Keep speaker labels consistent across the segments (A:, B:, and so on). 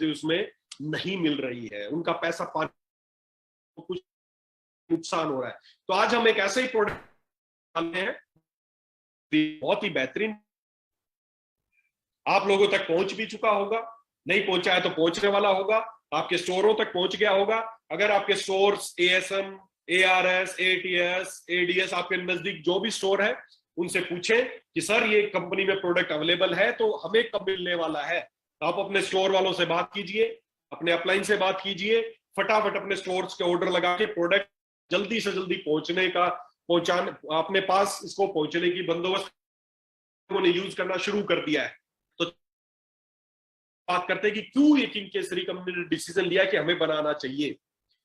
A: चीजें उसमें नहीं मिल रही है, उनका पैसा पानी कुछ नुकसान हो रहा है। तो आज हम एक ऐसे ही प्रोडक्ट डालते हैं, बहुत ही बेहतरीन, आप लोगों तक पहुंच भी चुका होगा, नहीं पहुंचा है तो पहुंचने वाला होगा, आपके स्टोरों तक पहुंच गया होगा। अगर आपके stores ASM, ARS, ATS, ADS, आपके नजदीक जो भी स्टोर है, उनसे पूछें कि सर ये कंपनी में प्रोडक्ट अवेलेबल है तो हमें कब मिलने वाला है। तो आप अपने स्टोर वालों से बात कीजिए, अपने अपलाइन से बात कीजिए, फटाफट अपने स्टोर्स के ऑर्डर लगा के प्रोडक्ट जल्दी से जल्दी पहुंचाने अपने पास इसको पहुंचने की बंदोबस्त उन्होंने यूज करना शुरू कर दिया है। तो बात करते हैं कि क्यों ये किंग केसरी कंपनी ने डिसीजन लिया कि हमें बनाना चाहिए,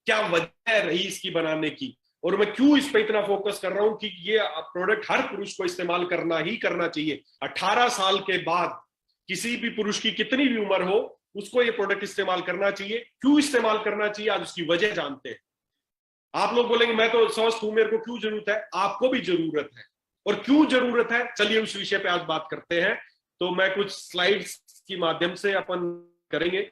A: क्या वजह रही इसकी बनाने की, और मैं क्यों इस पे इतना फोकस कर रहा हूं कि ये प्रोडक्ट हर पुरुष को इस्तेमाल करना ही करना चाहिए। 18 साल के बाद किसी भी पुरुष की कितनी भी उम्र हो, उसको ये प्रोडक्ट इस्तेमाल करना चाहिए। क्यों इस्तेमाल करना चाहिए, आज उसकी वजह जानते हैं। आप लोग बोलेंगे मैं तो समझ हूं, मेरे को क्यों जरूरत है, आपको भी जरूरत है, और क्यों जरूरत है, चलिए उस विषय पे आज बात करते हैं। तो मैं कुछ स्लाइड्स के माध्यम से अपन करेंगे।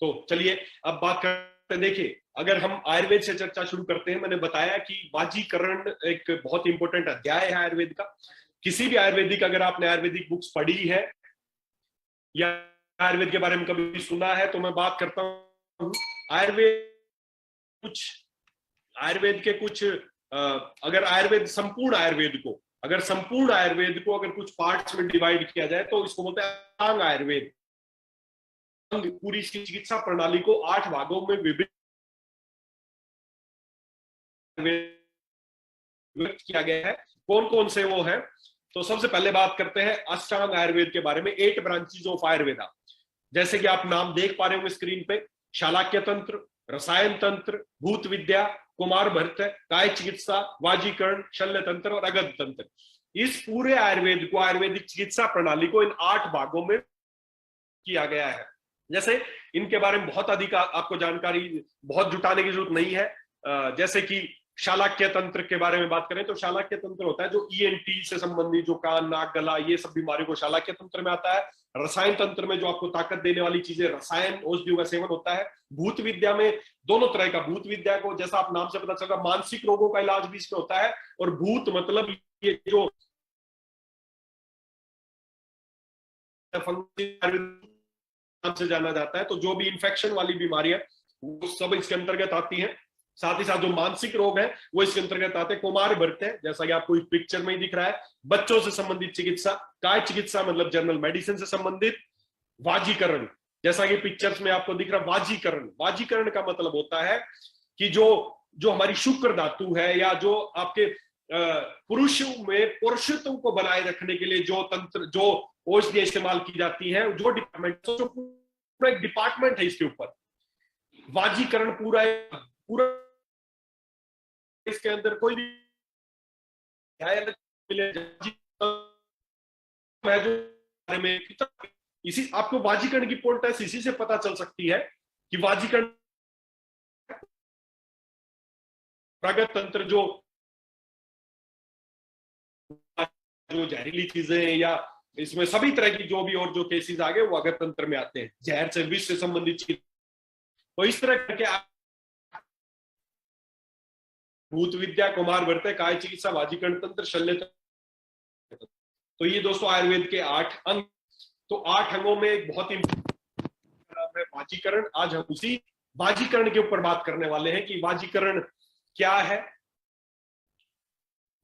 A: तो चलिए अब बात करते हैं। देखिए, अगर हम आयुर्वेद से चर्चा शुरू करते हैं, मैंने बताया कि वाजीकरण एक बहुत इंपॉर्टेंट अध्याय है आयुर्वेद का। किसी भी आयुर्वेदिक, अगर आपने आयुर्वेदिक बुक्स पढ़ी है या आयुर्वेद के बारे में कभी सुना है, तो मैं बात करता हूँ आयुर्वेद के कुछ अगर संपूर्ण आयुर्वेद को अगर कुछ पार्ट्स में डिवाइड किया जाए तो इसको बोलते हैं अंग आयुर्वेद। पूरी इसकी चिकित्सा प्रणाली को 8 भागों में विभाजित किया गया है। कौन कौन से वो है, तो सबसे पहले बात करते हैं अष्टांग आयुर्वेद के बारे में, 8 ब्रांचेज ऑफ आयुर्वेदा। जैसे कि आप नाम देख पा रहे होंगे स्क्रीन पे, शालाक्य तंत्र, रसायन तंत्र, भूत विद्या, कुमार भर्त्य, काय चिकित्सा, वाजीकरण, शल्य तंत्र और अगध तंत्र। इस पूरे आयुर्वेद को, आयुर्वेदिक चिकित्सा प्रणाली को इन 8 भागों में किया गया है। जैसे इनके बारे में बहुत अधिक आपको जानकारी बहुत जुटाने की जरूरत नहीं है। जैसे कि शालाक्य तंत्र के बारे में बात करें तो शालाक्य तंत्र होता है जो ईएनटी से संबंधित, जो कान, नाक, गला, ये सब बीमारियों को शालाक्य तंत्र में आता है। रसायन तंत्र में जो आपको ताकत देने वाली चीजें, रसायन औषधियों का सेवन होता है। भूत विद्या में दोनों तरह का, भूत विद्या को जैसा आप नाम से पता चलता, मानसिक रोगों का इलाज भी इसमें होता है, और भूत मतलब ये जो से जाना जाता है, तो जो भी इंफेक्शन वाली बीमारी है वो सब इसके अंतर्गत आती है। साथ ही साथ जो मानसिक रोग है वो इसके अंतर्गत आते हैं। कुमार भर्त्य, जैसा कि आपको इस पिक्चर में ही दिख रहा है, बच्चों से संबंधित चिकित्सा। काय चिकित्सा मतलब जनरल मेडिसिन से संबंधित। वाजीकरण, जैसा कि पिक्चर्स में आपको दिख रहा है, वाजीकरण का मतलब होता है कि जो हमारी शुक्र धातु है, या जो आपके पुरुष में पुरुषत्व को बनाए रखने के लिए जो तंत्र, जो औषधियां इस्तेमाल की जाती हैं, जो डिपार्टमेंट, जो पूरा एक डिपार्टमेंट है इसके ऊपर। वाजीकरण पूरा इसके अंदर कोई भी इसी आपको वाजीकरण की इंपॉर्टेंस इसी से पता चल सकती है कि वाजीकरण प्रगत तंत्र, जो जहरीली चीजें या इसमें सभी तरह की जो भी और जो केसेस आ गए वो अगर तंत्र में आते हैं, जहर से, विष से संबंधित चीज। तो इस तरह करके भूत विद्या, कुमार भर्त्य, काय चिकित्सा, वाजीकरण तंत्र, शल्य तंत्र। तो ये दोस्तों आयुर्वेद के 8 अंग। तो 8 अंगों में एक बहुत ही नाम है वाजीकरण। आज हम उसी वाजीकरण के ऊपर बात करने वाले हैं कि वाजीकरण क्या है।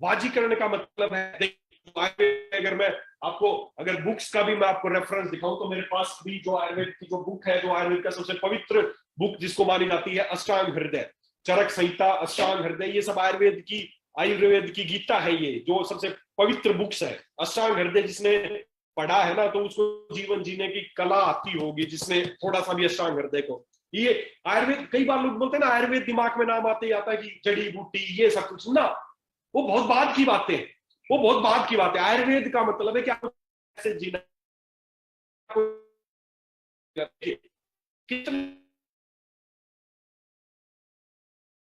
A: वाजीकरण का मतलब है, अगर मैं आपको, अगर बुक्स का भी मैं आपको रेफरेंस दिखाऊं तो मेरे पास भी जो आयुर्वेद की जो बुक है, जो आयुर्वेद का सबसे पवित्र बुक जिसको मानी जाती है, अष्टांग हृदय, चरक संहिता, अष्टांग हृदय, ये सब आयुर्वेद की गीता है। ये जो सबसे पवित्र बुक्स है, अष्टांग हृदय जिसने पढ़ा है ना, तो उसको जीवन जीने की कला आती होगी, जिसने थोड़ा सा भी अष्टांग हृदय को। ये आयुर्वेद, कई बार लोग बोलते हैं ना आयुर्वेद दिमाग में नाम आते ही आता है कि जड़ी बूटी ये सब कुछ ना, वो बहुत बाद की बातें, वो बहुत बाद की बात है। आयुर्वेद का मतलब है कि आपको कैसे जीना, कितने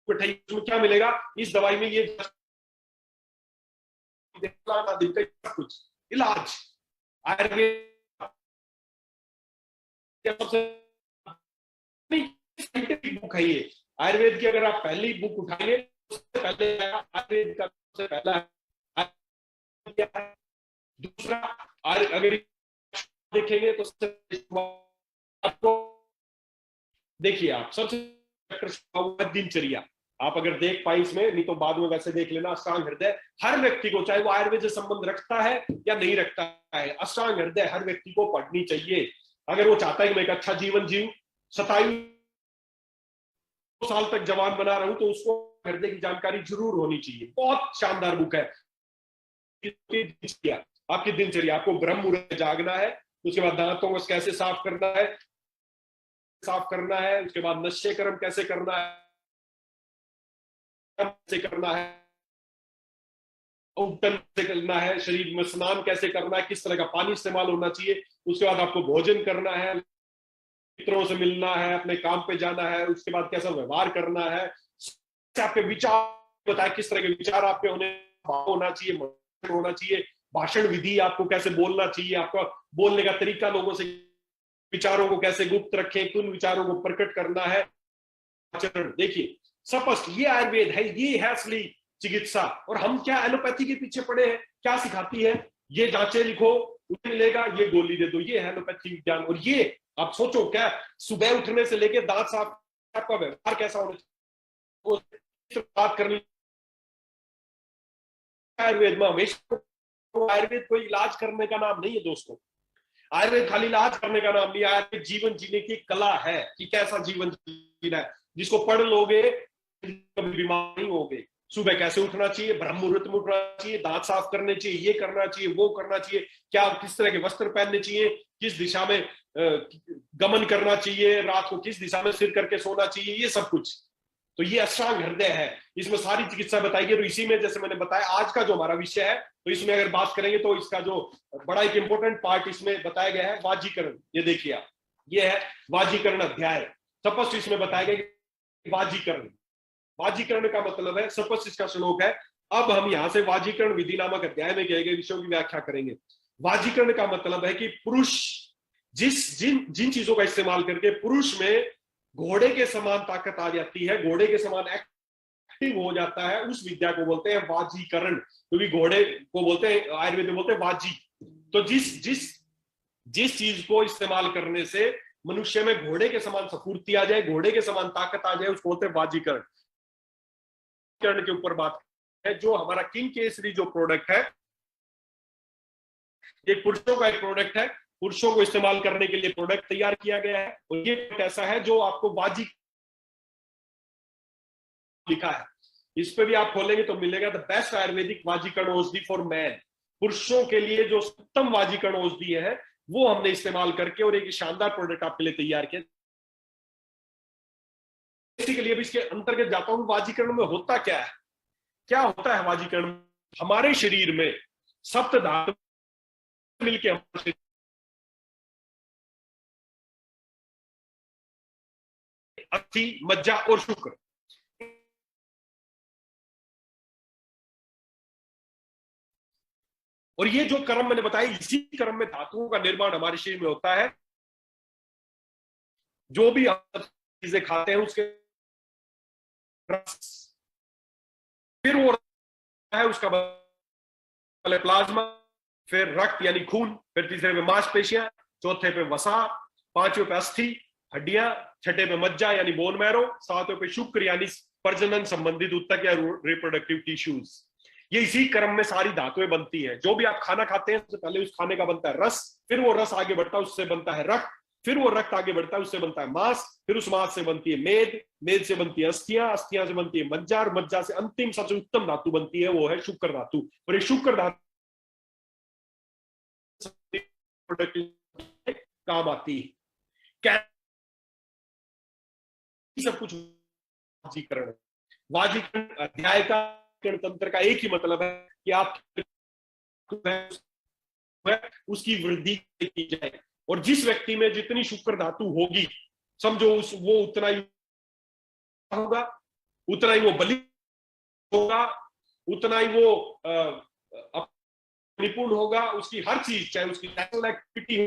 A: मिठाई उसमें क्या मिलेगा, इस दवाई में ये कुछ इलाज। आयुर्वेद सबसे साइंटिफिक बुक है ये। आयुर्वेद की अगर आप पहली बुक उठाएंगे, उससे पहले आयुर्वेद का सबसे पहला है। दूसरा अगर देखेंगे तो आपको देखिए, आप सबसे दिनचर्या आप अगर देख पाए इसमें, नहीं तो बाद में वैसे देख लेना। अष्टांग हृदय हर व्यक्ति को, चाहे वो आयुर्वेद से संबंध रखता है या नहीं रखता है, अष्टांग हृदय हर व्यक्ति को पढ़नी चाहिए। अगर वो चाहता है कि मैं एक अच्छा जीवन जीऊं, 27 साल तक जवान बना रहूं, तो उसको हृदय की जानकारी जरूर होनी चाहिए। बहुत शानदार बुक है। आपकी दिनचर्या, आपको ब्रह्म मुहूर्त में जागना है, उसके बाद दांतों को कैसे साफ करना है, उसके बाद नश्य कर्म कैसे करना है, उपटन कैसे करना है, शरीर में स्नान कैसे करना है, किस तरह का पानी इस्तेमाल होना चाहिए। उसके बाद आपको भोजन करना है, मित्रों से मिलना है, अपने काम पे जाना है, उसके बाद कैसा व्यवहार करना है, आपके विचार बताए किस तरह के विचार आपके होना चाहिए, होना चाहिए। भाषण विधि, आपको कैसे बोलना चाहिए, आपका बोलने का तरीका, लोगों से विचारों को कैसे गुप्त रखें, किन विचारों को प्रकट करना है, आचरण। देखिए स्पष्ट, ये आयुर्वेद है, ये है असली चिकित्सा। और हम क्या एलोपैथी के पीछे पड़े हैं? क्या सिखाती है? ये जांचे लिखो, उन्हें मिलेगा, ये गोली दे दो, ये है एलोपैथी विज्ञान। और ये आप सोचो, क्या सुबह उठने से लेके दांत साफ, आपका व्यवहार कैसा होना चाहिए, बात करनी आयुर्वेद में हमेशा। आयुर्वेद कोई इलाज करने का नाम नहीं है दोस्तों, आयुर्वेद खाली इलाज करने का नाम नहीं है। आयुर्वेद जीवन जीने की कला है कि कैसा जीवन जीना है, जिसको पढ़ लोगे कभी बीमार नहीं होगे। सुबह कैसे उठना चाहिए, ब्रह्म मुहूर्त में उठना चाहिए, दांत साफ करने चाहिए, ये करना चाहिए, वो करना चाहिए, क्या किस तरह के वस्त्र पहनने चाहिए, किस दिशा में गमन करना चाहिए, रात को किस दिशा में सिर करके सोना चाहिए, ये सब कुछ। तो ये अष्टांग हृदय है, इसमें सारी चिकित्सा बताई गई। तो इसी में जैसे मैंने बताया, आज का जो हमारा विषय है, तो इसमें अगर बात करेंगे तो इसका जो बड़ा एक इंपॉर्टेंट पार्ट इसमें बताया गया है, वाजीकरण। ये देखिए आप, ये है वाजीकरण अध्याय। स्पष्ट इसमें बताया गया वाजीकरण। वाजीकरण का मतलब है, स्पष्ट इसका श्लोक है। अब हम यहाँ से वाजीकरण विधि नामक अध्याय में कहे गए विषयों की व्याख्या करेंगे। वाजीकरण का मतलब है कि पुरुष जिन चीजों का इस्तेमाल करके पुरुष में घोड़े के समान ताकत आ जाती है, घोड़े के समान एक्टिव हो जाता है, उस विद्या को बोलते हैं वाजीकरण। क्योंकि घोड़े को बोलते हैं, आयुर्वेद में बोलते हैं वाजी। तो जिस चीज को इस्तेमाल करने से मनुष्य में घोड़े के समान स्फूर्ति आ जाए, घोड़े के समान ताकत आ जाए, उसको बोलते हैं वाजीकरण। के ऊपर बात है, जो हमारा किंग केसरी जो प्रोडक्ट है, एक पुरुषों का एक प्रोडक्ट है, पुरुषों को इस्तेमाल करने के लिए प्रोडक्ट तैयार किया गया है। और ये ऐसा है जो आपको वाजी लिखा है, इस पे भी आप खोलेंगे तो मिलेगा द बेस्ट आयुर्वेदिक वाजीकरण औषधि फॉर मैन। पुरुषों के लिए जो उत्तम वाजीकरण औषधि है, वो हमने इस्तेमाल करके और एक शानदार प्रोडक्ट आपके लिए तैयार किया। इसी के लिए भी इसके अंतर्गत जाता हूं, वाजीकरण में होता क्या है, क्या होता है वाजीकरण। हमारे शरीर में सप्त धातु मिलकर हमारे अस्थि, मज्जा और शुक्र, और ये जो कर्म मैंने बताया, इसी कर्म में धातुओं का निर्माण हमारे शरीर में होता है। जो भी आप चीजें खाते हैं उसके रस, फिर वो है उसका प्लाज्मा, फिर रक्त यानी खून, फिर तीसरे पे मांसपेशियां, चौथे पे वसा, पांचवें पे अस्थि हड्डियां, छठे पे मज्जा यानी बोन मैरो, सातवें पे शुक्र यानी प्रजनन संबंधित ऊतक या रिप्रोडक्टिव टिश्यूज। ये इसी क्रम में सारी धातुएं बनती है। जो भी आप खाना खाते हैं, सबसे पहले उस खाने का बनता है रस, फिर वो रस आगे बढ़ता है, उससे बनता है रक्त, फिर वो रक्त आगे बढ़ता है, उससे बनता है मांस, फिर उस मांस से बनती है मेद, मेद से बनती है अस्थियां, अस्थियां से बनती है मज्जा, और मज्जा से अंतिम सबसे उत्तम धातु बनती है, वो है शुक्र धातु। और ये शुक्र धातु प्रोडक्टिव काम आती है। सब कुछ वाजीकरण, वाजीकरण अध्याय का तंत्र का एक ही मतलब है कि आप उसकी वृद्धि की जाए, और जिस व्यक्ति में जितनी शुक्र धातु होगी, समझो वो उतना ही होगा, उतना ही वो बलि होगा, उतना ही वो निपुण होगा, उसकी हर चीज, चाहे उसकी नेशनल एक्टिविटी,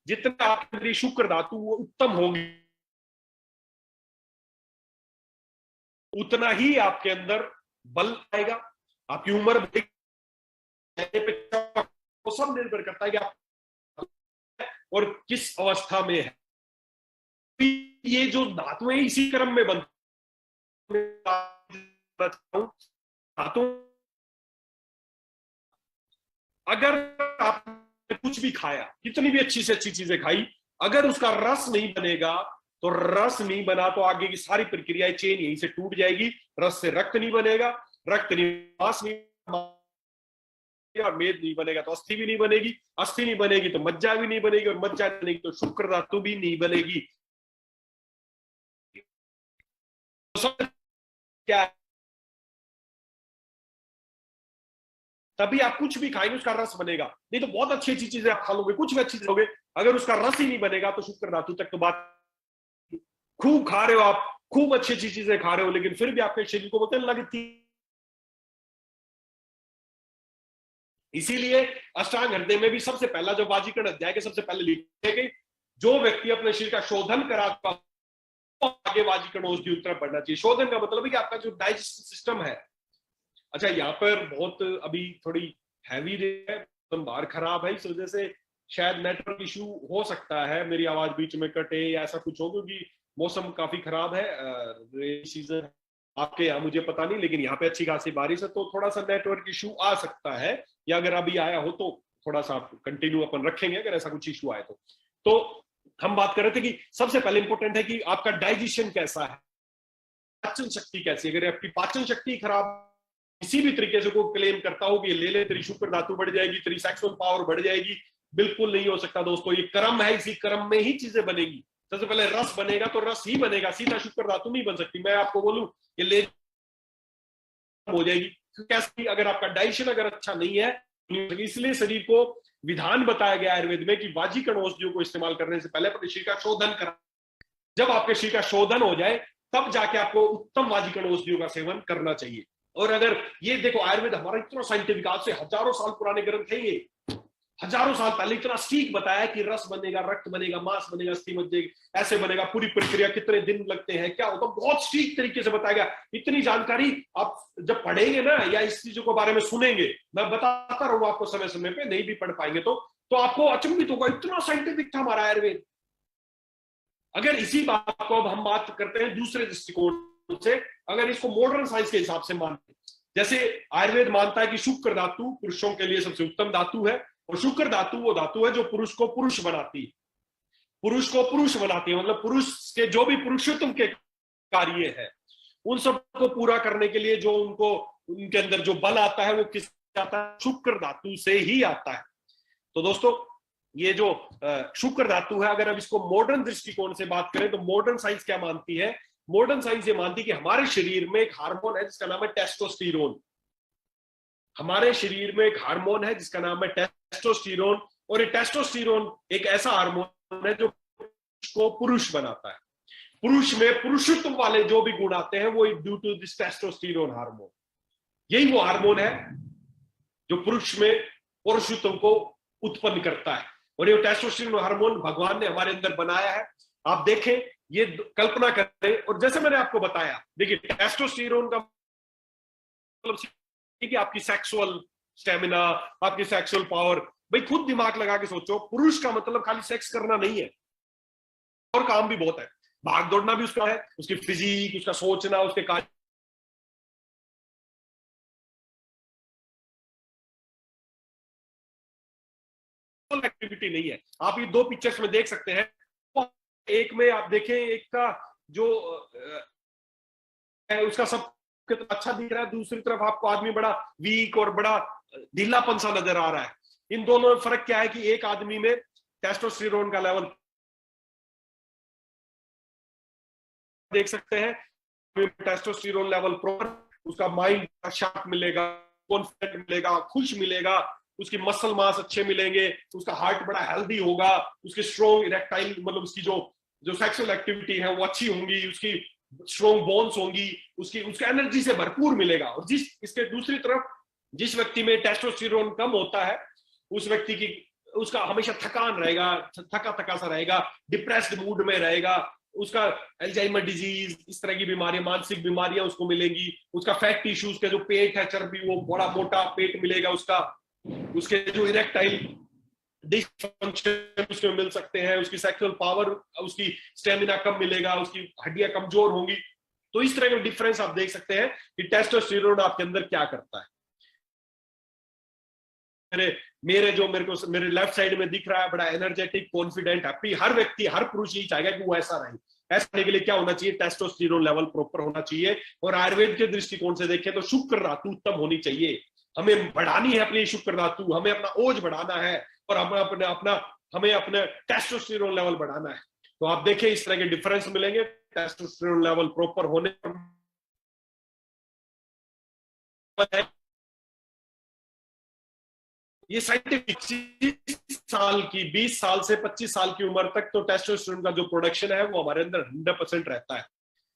A: जितना आपके अंदर शुक्र धातु वो उत्तम होगी, उतना ही आपके अंदर बल आएगा, आपकी उम्र वो सब निर्भर करता है कि आप और किस अवस्था में है। ये जो धातुएं इसी क्रम में बनती धातु, अगर आपने कुछ भी खाया, कितनी भी अच्छी से अच्छी चीजें खाई, अगर उसका रस नहीं बनेगा, तो रस नहीं बना तो आगे की सारी प्रक्रियाएं, चेन यहीं से टूट जाएगी। रस से रक्त नहीं बनेगा, रक्त नहीं मांस नहीं, मेद नहीं बनेगा तो अस्थि भी नहीं बनेगी, अस्थि नहीं बनेगी तो मज्जा भी नहीं बनेगी, और मज्जा नहीं बनेगी तो शुक्र धातु भी नहीं बनेगी। तो क्या है? तभी आप कुछ भी खाएंगे उसका रस बनेगा, नहीं तो बहुत अच्छी अच्छी चीजें आप खा लोगे, कुछ भी अच्छी चीजें, अगर उसका रस ही नहीं बनेगा तो शुक्र धातु तक तो बात। खूब खा रहे हो आप, खूब अच्छी अच्छी चीजें खा रहे हो, लेकिन फिर भी आपके शरीर को बोलते लगती। इसीलिए अष्टांग हृदय में भी सबसे पहला जो वाजीकरण अध्याय के सबसे पहले लिखे गए, जो व्यक्ति अपने शरीर का शोधन करा आगे वाजीकरण औषधि की तरफ बढ़ना चाहिए। शोधन का मतलब है कि आपका जो डाइजेस्टिव सिस्टम है, अच्छा यहाँ पर बहुत अभी थोड़ी हैवी है, बाहर खराब है, इस वजह से शायद नेटवर्क इशू हो सकता है, मेरी आवाज बीच में कटे या ऐसा कुछ हो, क्योंकि मौसम काफी खराब है, सीजन आपके यहाँ मुझे पता नहीं, लेकिन यहाँ पे अच्छी खासी बारिश है, तो थोड़ा सा नेटवर्क इशू आ सकता है, या अगर अभी आया हो तो थोड़ा सा कंटिन्यू अपन रखेंगे अगर ऐसा कुछ इशू आए तो हम बात कर रहे थे कि सबसे पहले इंपॉर्टेंट है कि आपका डाइजेशन कैसा है, पाचन शक्ति कैसी है। अगर आपकी पाचन शक्ति खराब, किसी भी तरीके से कोई क्लेम करता हो कि ले ले तेरी शुक्र धातु बढ़ जाएगी, तेरी सेक्सुअल पावर बढ़ जाएगी, बिल्कुल नहीं हो सकता दोस्तों। ये क्रम है, इसी क्रम में ही चीजें बनेगी। सबसे पहले रस बनेगा तो रस ही बनेगा, सीधा शुक्र धातु नहीं बन सकती। मैं आपको बोलूं ये ले हो जाएगी कैसे, अगर आपका डाइजेशन अगर अच्छा नहीं है। इसलिए शरीर को विधान बताया गया आयुर्वेद में कि वाजीकरण औषधियों को इस्तेमाल करने से पहले अपने शरीर का शोधन करा। जब आपके शरीर का शोधन हो जाए तब जाके आपको उत्तम वाजीकरण औषधियों का सेवन करना चाहिए। और अगर ये देखो, आयुर्वेद हमारा इतना साइंटिफिक, आज से हजारों साल पुराने ग्रंथ है, ये हजारों साल पहले इतना ठीक बताया कि रस बनेगा, रक्त बनेगा, मांस बनेगा, अस्थि बनेगी, ऐसे बनेगा, पूरी प्रक्रिया कितने दिन लगते हैं, क्या होगा, बहुत ठीक तरीके से बताया गया। इतनी जानकारी आप जब पढ़ेंगे ना या इस चीजों के बारे में सुनेंगे, मैं बताता रहूंगा आपको समय समय पे, नहीं भी पढ़ पाएंगे तो आपको अचंभित होगा, इतना साइंटिफिक था हमारा आयुर्वेद। अगर इसी बात को अब हम बात करते हैं दूसरे दृष्टिकोण से, अगर इसको मॉडर्न साइंस के हिसाब से मानते, जैसे आयुर्वेद मानता है कि शुक्र धातु पुरुषों के लिए सबसे उत्तम धातु है, और शुक्र धातु वो धातु है जो पुरुष को पुरुष बनाती है, पुरुष को पुरुष बनाती है, मतलब पुरुष के जो भी पुरुषोत्तम के कार्य है उन सब को पूरा करने के लिए जो उनको उनके अंदर जो बल आता है वो किस आता है, शुक्र धातु से ही आता है। तो दोस्तों ये जो शुक्र धातु है, अगर अब इसको मॉडर्न दृष्टिकोण से बात करें तो मॉडर्न साइंस क्या मानती है, मॉडर्न साइंस ये मानती है कि हमारे शरीर में एक हार्मोन है जिसका नाम है टेस्टोस्टेरोन। हमारे शरीर में एक हार्मोन है जिसका नाम है टेस्टोस्टेरोन, और ये टेस्टोस्टेरोन एक ऐसा हार्मोन है जो को पुरुष बनाता है। पुरुष में पुरुषत्व वाले जो भी गुण आते हैं वो due to this testosterone hormone. यही वो हार्मोन है जो पुरुष में पुरुषत्व को उत्पन्न करता है, और ये टेस्टोस्टेरोन हार्मोन भगवान ने हमारे अंदर बनाया है। आप देखें, ये कल्पना करें, और जैसे मैंने आपको बताया, देखिए टेस्टोस्टेरोन का मतलब कि आपकी सेक्सुअल स्टेमिना, आपकी सेक्सुअल पावर, भाई खुद दिमाग लगा के सोचो, पुरुष का मतलब खाली सेक्स करना नहीं है, और काम भी बहुत है, भाग दौड़ना भी उसका है, उसकी फिजिक, उसका सोचना, उसके कार्य एक्टिविटी नहीं है। आप ये दो पिक्चर्स में देख सकते हैं, एक में आप देखें, एक का जो है उसका सब कितना अच्छा दिख रहा है, दूसरी तरफ आपको आदमी बड़ा वीक और बड़ा ढीलापन सा नजर आ रहा है। इन दोनों में फर्क क्या है कि एक आदमी में टेस्टोस्टेरोन का लेवल देख सकते हैं, टेस्टोस्टेरोन लेवल प्रॉपर, उसका माइंड शार्प मिलेगा, कॉन्फिडेंट मिलेगा, खुश मिलेगा, उसकी मसल मास अच्छे मिलेंगे, उसका हार्ट बड़ा हेल्दी होगा, उसकी स्ट्रॉन्ग इरेक्टाइल मतलब उसकी जो जो सेक्सुअल एक्टिविटी है वो अच्छी होंगी, उसकी स्ट्रॉन्ग बोन्स होंगी, उसकी उसका एनर्जी से भरपूर मिलेगा। और जिस इसके दूसरी तरफ जिस व्यक्ति में टेस्टोस्टेरोन कम होता है, उस व्यक्ति की उसका हमेशा थकान रहेगा, थका थका सा रहेगा, डिप्रेस्ड मूड में रहेगा, उसका अल्जाइमर डिजीज, इस तरह की बीमारियां, मानसिक बीमारियां उसको मिलेंगी, उसका फैट टिश्यूज का जो पेट है, चर्बी, वो बड़ा मोटा पेट मिलेगा उसका, उसके जो इरेक्टाइल डिसफंक्शन उसमें मिल सकते हैं, उसकी सेक्सुअल पावर, उसकी स्टेमिना कम मिलेगा, उसकी हड्डियां कमजोर होंगी। तो इस तरह का डिफरेंस आप देख सकते हैं कि टेस्टोस्टेरोन आपके अंदर क्या करता है। मेरे लेफ्ट साइड में दिख रहा है बड़ा एनर्जेटिक, कॉन्फिडेंट, हैप्पी, हर व्यक्ति, हर पुरुष यही चाहेगा कि वो ऐसा रहे। ऐसा होने के लिए क्या होना चाहिए? टेस्टोस्टेरोन लेवल प्रॉपर होना चाहिए। और आयुर्वेद के दृष्टिकोण से देखें तो शुक्र धातु उत्तम होनी चाहिए। हमें बढ़ानी है अपनी शुक्र धातु, हमें अपना ओज बढ़ाना है, और हमें अपने टेस्टोस्टेरोन लेवल बढ़ाना है। तो आप देखें इस तरह के डिफरेंस मिलेंगे टेस्टोस्टेरोन लेवल प्रॉपर होने पर। ये साइंटिफिक साल की 20 साल से 25 साल की उम्र तक तो टेस्टोस्टेरोन का जो प्रोडक्शन है वो हमारे अंदर 100% रहता है,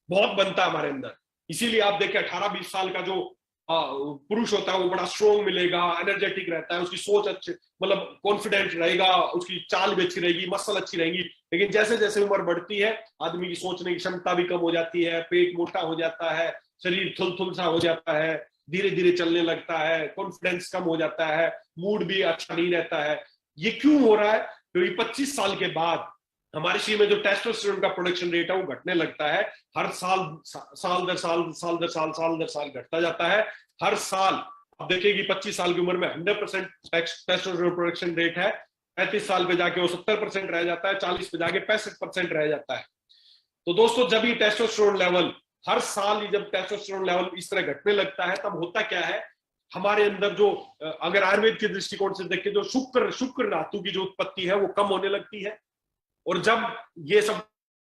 A: बहुत बनता है हमारे अंदर। इसीलिए आप देखें 18-20 साल का जो पुरुष होता है वो बड़ा स्ट्रॉन्ग मिलेगा, एनर्जेटिक रहता है, उसकी सोच अच्छी, मतलब कॉन्फिडेंट रहेगा, उसकी चाल भी अच्छी रहेगी, मसल अच्छी रहेगी। लेकिन जैसे जैसे उम्र बढ़ती है आदमी की सोचने की क्षमता भी कम हो जाती है, पेट मोटा हो जाता है, शरीर थुल सा हो जाता है, धीरे धीरे चलने लगता है, कॉन्फिडेंस कम हो जाता है, मूड भी अच्छा नहीं रहता है। ये क्यों हो रहा है? क्योंकि 25 साल के बाद हमारे शरीर में जो टेस्टोस्टेरोन का प्रोडक्शन रेट है वो घटने लगता है। हर साल साल दर साल साल दर साल साल दर साल घटता जाता है। हर साल आप देखिए कि 25 साल की उम्र में 100% टेस्टोस्टेरोन प्रोडक्शन रेट है, 35 साल पे जाके वो 70% रह जाता है, 40 पे जाके 65% रह जाता है। तो दोस्तों जब ये टेस्टोस्टेरोन लेवल हर साल, जब टेस्टोस्टेरोन लेवल इस तरह घटने लगता है, तब होता क्या है हमारे अंदर जो, अगर आयुर्वेद के दृष्टिकोण से देखें, जो शुक्र धातु की जो उत्पत्ति है वो कम होने लगती है। और जब ये सब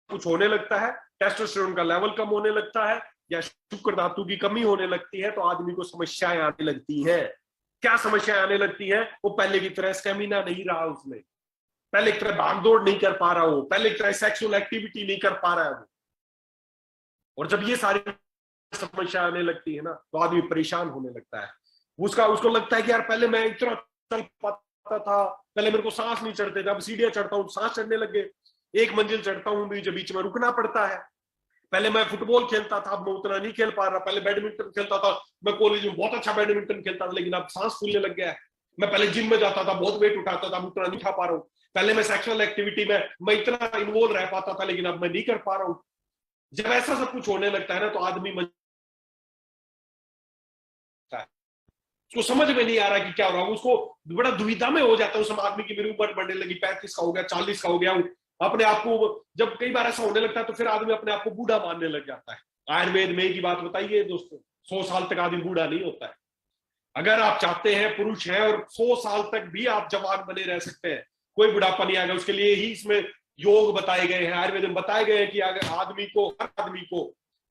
A: कुछ होने लगता है, टेस्टोस्टेरोन का लेवल कम होने लगता है या शुक्र धातु की कमी होने लगती है, तो आदमी को समस्याएं आने लगती है। क्या समस्याएं आने लगती है? वो पहले की तरह स्टेमिना नहीं रहा उसमें, पहले की तरह भागदौड़ नहीं कर पा रहा हो, पहले की तरह सेक्सुअल एक्टिविटी नहीं कर पा रहा है वो। और जब ये सारी समस्या आने लगती है ना, तो आदमी परेशान होने लगता है। उसको लगता है कि यार पहले मैं इतना चल पाता था, पहले मेरे को सांस नहीं चढ़ते, जब सीढ़ियां चढ़ता हूँ सांस चढ़ने लग गए, एक मंजिल चढ़ता हूँ बीच में रुकना पड़ता है। पहले मैं फुटबॉल खेलता था, अब मैं उतना नहीं खेल पा रहा। पहले बैडमिंटन खेलता था, मैं कॉलेज में बहुत अच्छा बैडमिंटन खेलता था, लेकिन अब सांस फूलने लग गया है। मैं पहले जिम में जाता था, बहुत वेट उठाता था, अब उतना नहीं उठा पा रहा हूँ। पहले मैं सेक्सुअल एक्टिविटी में मैं इतना इन्वॉल्व रह पाता था, लेकिन अब मैं नहीं कर पा रहा हूँ। जब ऐसा सब कुछ होने लगता है ना, तो आदमी उसको समझ में नहीं आ रहा कि क्या हो रहा है, उसको बड़ा दुविधा में हो जाता है। उस समय आदमी की मेरी उम्र बढ़ने लगी, 35 का हो गया, 40 का हो गया, अपने आप को जब कई बार ऐसा होने लगता है तो फिर आदमी अपने आप को बूढ़ा मानने लग जाता है। आयुर्वेद में की बात बताइए दोस्तों, 100 साल तक आदमी बूढ़ा नहीं होता है। अगर आप चाहते हैं, पुरुष हैं और 100 साल तक भी आप जवान बने रह सकते हैं, कोई बुढ़ापा नहीं आएगा, उसके लिए ही इसमें योग बताए गए हैं, आयुर्वेद में बताए गए हैं कि अगर हर आदमी को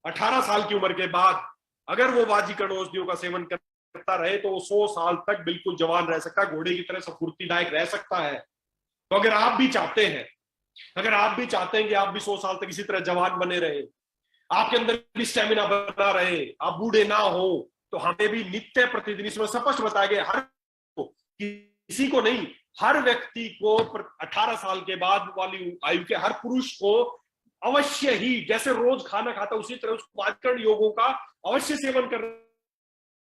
A: 18 साल की उम्र के बाद अगर वो वाजिकरण औषधियों का सेवन करता रहे तो वो 100 साल तक बिल्कुल जवान रह सकता है, घोड़े की तरह स्फूर्तिदायक रह सकता है। तो अगर आप भी चाहते हैं, कि आप भी 100 साल तक इसी तरह जवान बने रहे, आपके अंदर भी स्टेमिना बना रहे, आप बूढ़े ना हो, तो हमें भी नित्य प्रतिदिन, इसमें स्पष्ट बताया गया हर को, किसी को नहीं, हर व्यक्ति को 18 साल के बाद वाली आयु के हर पुरुष को अवश्य ही, जैसे रोज खाना खाता उसी तरह उसको वाजिकरण योगों का अवश्य सेवन करना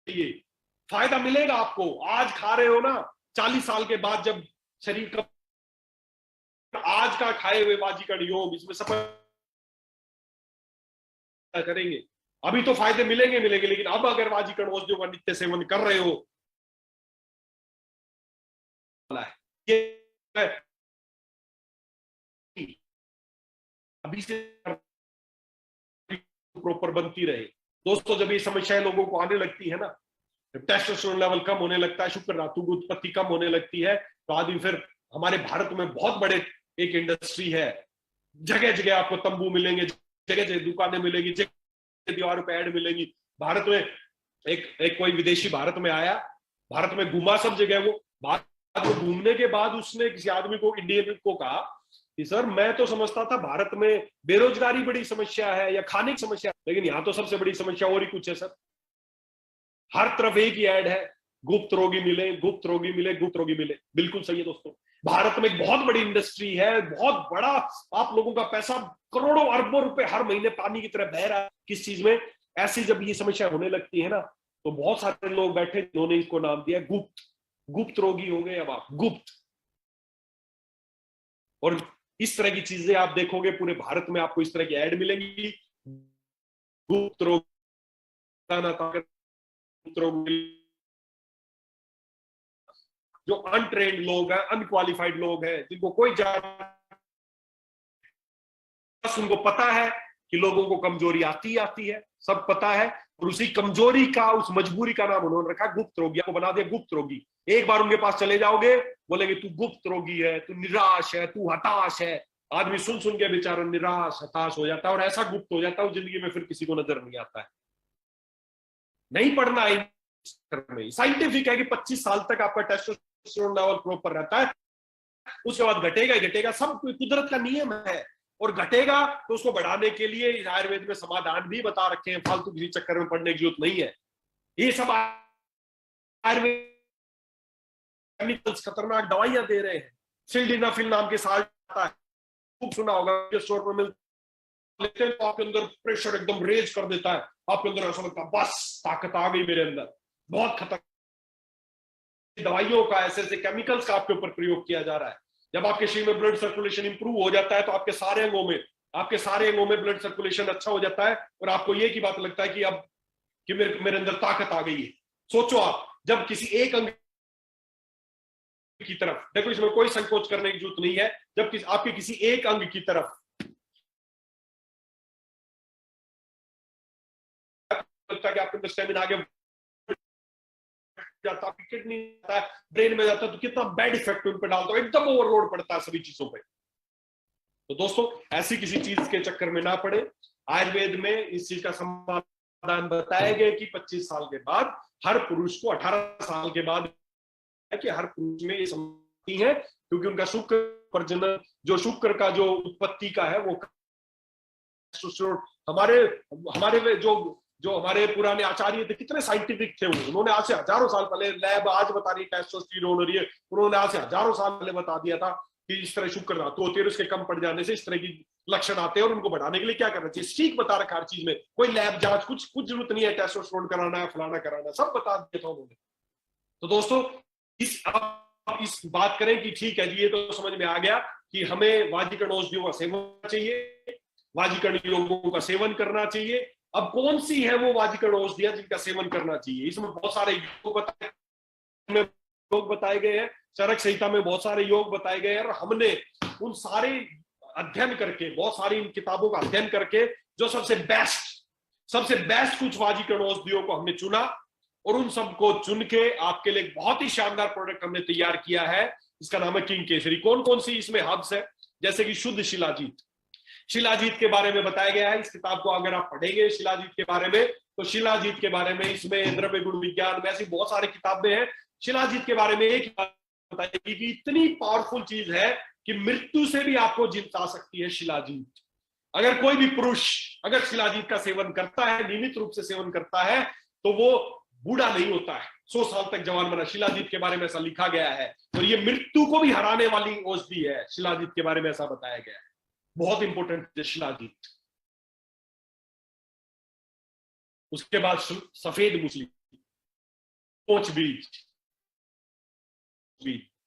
A: चाहिए। फायदा मिलेगा आपको। आज खा रहे हो ना, 40 साल के बाद जब शरीर का, आज का खाए हुए वाजिकरण योग, इसमें सब करेंगे, अभी तो फायदे मिलेंगे, लेकिन अब अगर वाजिकरण औषधियों का नित्य सेवन कर रहे हो, ये अभी से प्रॉपर बनती रहे। दोस्तों जब ये समस्याएं लोगों को आने लगती है ना, जब टेस्टोस्टेरोन लेवल कम होने लगता है, शुक्र धातु की उत्पत्ति कम होने लगती है, तो आदमी फिर, हमारे भारत में बहुत बड़े एक इंडस्ट्री है, जगह जगह आपको तंबू मिलेंगे, जगह जगह दुकानें मिलेंगी, जगह दीवारों पे ऐड मिलेंगी। भारत में एक कोई विदेशी भारत में आया, भारत में घूमा सब जगह, वो भारत में घूमने के बाद उसने किसी आदमी को, इंडियन को कहा कि सर मैं तो समझता था भारत में बेरोजगारी बड़ी समस्या है या खाने की समस्या, लेकिन यहाँ तो सबसे बड़ी समस्या और ही कुछ है सर। हर तरफ एक ही ऐड है, गुप्त रोगी मिले, गुप्त रोगी मिले, गुप्त रोगी मिले। बिल्कुल सही है दोस्तों, भारत में एक बहुत बड़ी इंडस्ट्री है, बहुत बड़ा, आप लोगों का पैसा करोड़ों अरबों रुपए हर महीने पानी की तरह बह रहा है किस चीज में। ऐसी जब ये समस्या होने लगती है ना, तो बहुत सारे लोग बैठे, जिन्होंने इसको नाम दिया गुप्त, गुप्त रोगी हो गए अब आप, गुप्त। और इस तरह की चीजें आप देखोगे पूरे भारत में, आपको इस तरह की ऐड मिलेंगी, गुप्त रोग, जो अनट्रेंड लोग हैं, अनक्वालिफाइड लोग हैं, जिनको कोई बस उनको पता है कि लोगों को कमजोरी आती है, सब पता है, और उसी कमजोरी का, उस मजबूरी का नाम उन्होंने रखा गुप्त रोगी, को बना दिया गुप्त रोगी। एक बार उनके पास चले जाओगे, बोलेंगे तू गुप्त रोगी है, तू निराश है, तू हताश है। आदमी सुन सुन के बेचारा निराश हताश हो जाता है, और ऐसा गुप्त हो जाता है जिंदगी में फिर किसी को नजर नहीं आता है। नहीं पढ़ना है, साइंटिफिक है कि 25 साल तक आपका टेस्टोस्टेरोन लेवल प्रॉपर रहता है, उसके बाद घटेगा ही घटेगा, सब कुदरत का नियम है। और घटेगा तो उसको बढ़ाने के लिए आयुर्वेद में समाधान भी बता रखे हैं, फालतू किसी चक्कर में पढ़ने की जरूरत नहीं है। ये सब आयुर्वेद केमिकल्स, खतरनाक दवाइयां दे रहे हैं। सिल्डेनाफिल नाम के साल आता है, खूब सुना होगा, स्टोर पर मिलते लेते हैं तो आपके अंदर प्रेशर एकदम रेज कर देता है, आपके अंदर ऐसा लगता है बस ताकत आ गई मेरे अंदर। बहुत खतरनाक दवाइयों का, ऐसे ऐसे केमिकल्स का आपके ऊपर प्रयोग किया जा रहा है। जब आपके शरीर में ब्लड सर्कुलेशन इंप्रूव हो जाता है, तो आपके सारे अंगों में ब्लड सर्कुलेशन अच्छा हो जाता है, और आपको ये की बात लगता है कि अब कि मेरे अंदर ताकत आ गई है। सोचो आप, जब किसी एक अंग की तरफ, देखो इसमें कोई संकोच करने की जरूरत नहीं है, जब आपके किसी एक अंग की तरफ लगता है कि आपके अंदर स्टेमिना आ गया, जाता है, किडनी जाता है, ब्रेन में जाता है, तो कितना बैड इफेक्ट उन पर डालता है, एकदम ओवरलोड पड़ता है सभी चीजों पे। तो दोस्तों ऐसी किसी चीज के चक्कर में ना पड़े। आयुर्वेद में इस चीज का समाधान बताया गया कि 25 साल के बाद हर पुरुष को, 18 साल के बाद, कि हर पुरुष में ये समझती है, क्योंकि उनका शुक्र प्रजनन, जो शुक्र का जो उत्पत्ति का है, वो हमारे हमारे जो हमारे पुराने आचार्य थे, कितने साइंटिफिक थे, उन्होंने आज से हजारों साल पहले, लैब आज बता रही टेस्टोस्टेरोन, और ये उन्होंने आज से हजारों साल पहले बता दिया था कि इस तरह शुक्र धातु होती है, उसके कम पड़ जाने से इस तरह की लक्षण आते हैं, और उनको बढ़ाने के लिए क्या करना चाहिए, ठीक बता रखा हर चीज में, कोई लैब जांच कुछ जरूरत नहीं है, टेस्टोस्टेरोन कराना है, फलाना कराना, सब बता दिया था उन्होंने। तो दोस्तों आप इस बात करें कि ठीक है जी, ये तो समझ में आ गया कि हमें वाजिकर्ण औषधियों का सेवन करना चाहिए, वाजिकर्ण योगों का सेवन करना चाहिए। अब कौन सी है वो वाजिकर्ण औषधियां जिनका सेवन करना चाहिए? इसमें बहुत सारे योग बताए गए हैं, चरक संहिता में बहुत सारे योग बताए गए हैं, और हमने उन सारे अध्ययन करके, बहुत सारी इन किताबों का अध्ययन करके, जो सबसे बेस्ट कुछ वाजिकर्ण औषधियों को हमने चुना, और उन सबको चुन के आपके लिए बहुत ही शानदार प्रोडक्ट हमने तैयार किया है। इसका नाम है किंग केसरी। कौन कौन सी इसमें हब्स है? जैसे कि शुद्ध शिलाजीत, शिलाजीत के बारे में बताया गया है। इस किताब को अगर आप पढ़ेंगे शिलाजीत के बारे में, तो शिलाजीत के बारे में, इसमें द्रव्य गुण विज्ञान में, ऐसी बहुत सारी किताबें हैं। शिलाजीत के बारे में एक बात बताएगी कि इतनी पावरफुल चीज है कि मृत्यु से भी आपको जिता सकती है शिलाजीत। अगर कोई भी पुरुष अगर शिलाजीत का सेवन करता है, नियमित रूप से सेवन करता है, तो वो बूढ़ा नहीं होता है, 100 साल तक जवान बना। शिलाजीत के बारे में ऐसा लिखा गया है, और ये मृत्यु को भी हराने वाली औषधि है। शिलाजीत के बारे में ऐसा बताया गया है, बहुत इंपॉर्टेंट है शिलाजीत। उसके बाद सफेद मूसली, पोच बीज,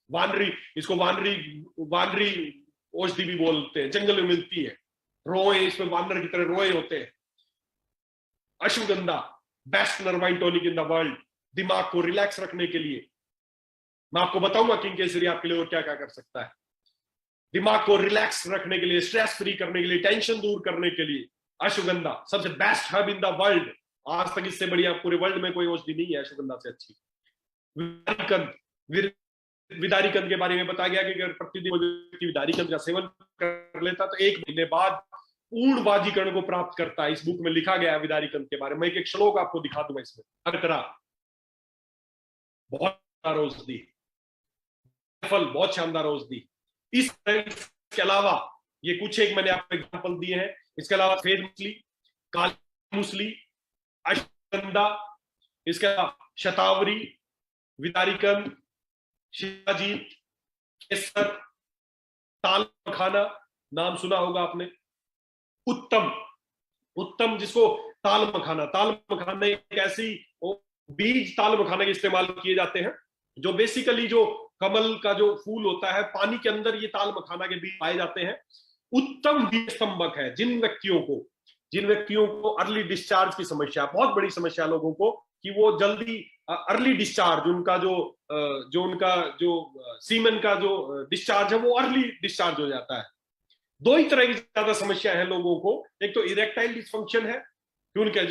A: वानरी, इसको वानरी औषधि भी बोलते हैं, जंगल में मिलती है। रोए, इसमें वानर की तरह रोए होते हैं। Ashwagandha, best nervine tonic in the world, दिमाग को रिलैक्स रखने के लिए। मैं आपको बताऊंगा किंग केसरी आपके लिए और क्या क्या कर सकता है। दिमाग को रिलैक्स रखने के लिए, स्ट्रेस फ्री करने के लिए, टेंशन दूर करने के लिए अश्वगंधा सबसे best herb in the world. आज तक इससे बढ़िया पूरे वर्ल्ड में कोई औषधि नहीं है अश्वगंधा से अच्छी। विदारी कंद के बारे में बताया गया कि अगर प्रतिदिन व्यक्ति विदारी कंद का सेवन कर लेता तो 1 महीने बाद पूर्ण बाजीकरण को प्राप्त करता है। इस बुक में लिखा गया है विदारी कंद के बारे में। एक श्लोक आपको दिखा दूंगा इसमें। अरकरा बहुत औषधि, फल बहुत शानदार औषधि। इसके अलावा ये कुछ एक मैंने आपको एग्जांपल दिए हैं। इसके अलावा सफेद मूसली, काली मूसली, अश्वगंधा, इसके अलावा शतावरी, विदारीकंद, शिलाजीत, केसर, ताल मखाना नाम सुना होगा आपने, उत्तम, उत्तम जिसको ताल मखाना एक ऐसी बीज ताल मखाना के इस्तेमाल किए जाते हैं जो बेसिकली जो कमल का जो फूल होता है पानी के अंदर ये ताल मखाना के बीज पाए जाते हैं। उत्तम बीज स्तंभक है जिन व्यक्तियों को अर्ली डिस्चार्ज की समस्या, बहुत बड़ी समस्या लोगों को कि वो जल्दी अर्ली डिस्चार्ज, उनका जो सीमेन का जो डिस्चार्ज है वो अर्ली डिस्चार्ज हो जाता है। 2 ही तरह की ज्यादा समस्या है लोगों को। एक तो इरेक्टाइल डिस्फंक्शन है कि उनके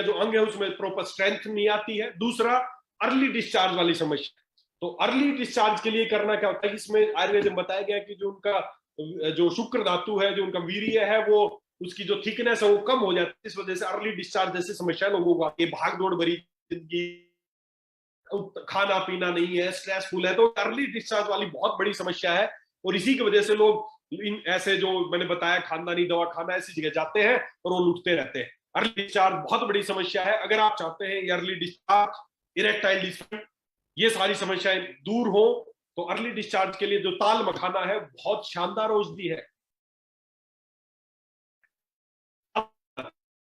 A: जो अंग है उसमें प्रॉपर स्ट्रेंथ नहीं आती है। दूसरा अर्ली डिस्चार्ज वाली समस्या। तो अर्ली डिस्चार्ज के लिए करना क्या होता है, इसमें आयुर्वेद में बताया गया कि जो उनका जो शुक्र धातु है, जो उनका वीर्य है, वो उसकी जो थिकनेस है वो कम हो जाती है। इस वजह से अर्ली डिस्चार्ज जैसी समस्या लोगों को आती है। भाग दौड़ भरी जिंदगी, खाना पीना नहीं है, स्ट्रेसफुल है, तो अर्ली डिस्चार्ज वाली बहुत बड़ी समस्या है। और इसी की वजह से लोग इन ऐसे जो मैंने बताया खानदानी दवा खाना ऐसी जगह जाते हैं और वो लुटते रहते हैं। अर्ली डिस्चार्ज बहुत बड़ी समस्या है। अगर आप चाहते हैं अर्ली डिस्चार्ज, इरेक्टाइल डिस्फंक्शन, ये सारी समस्याएं दूर हो तो अर्ली डिस्चार्ज के लिए जो ताल मखाना है बहुत शानदार औषधि है।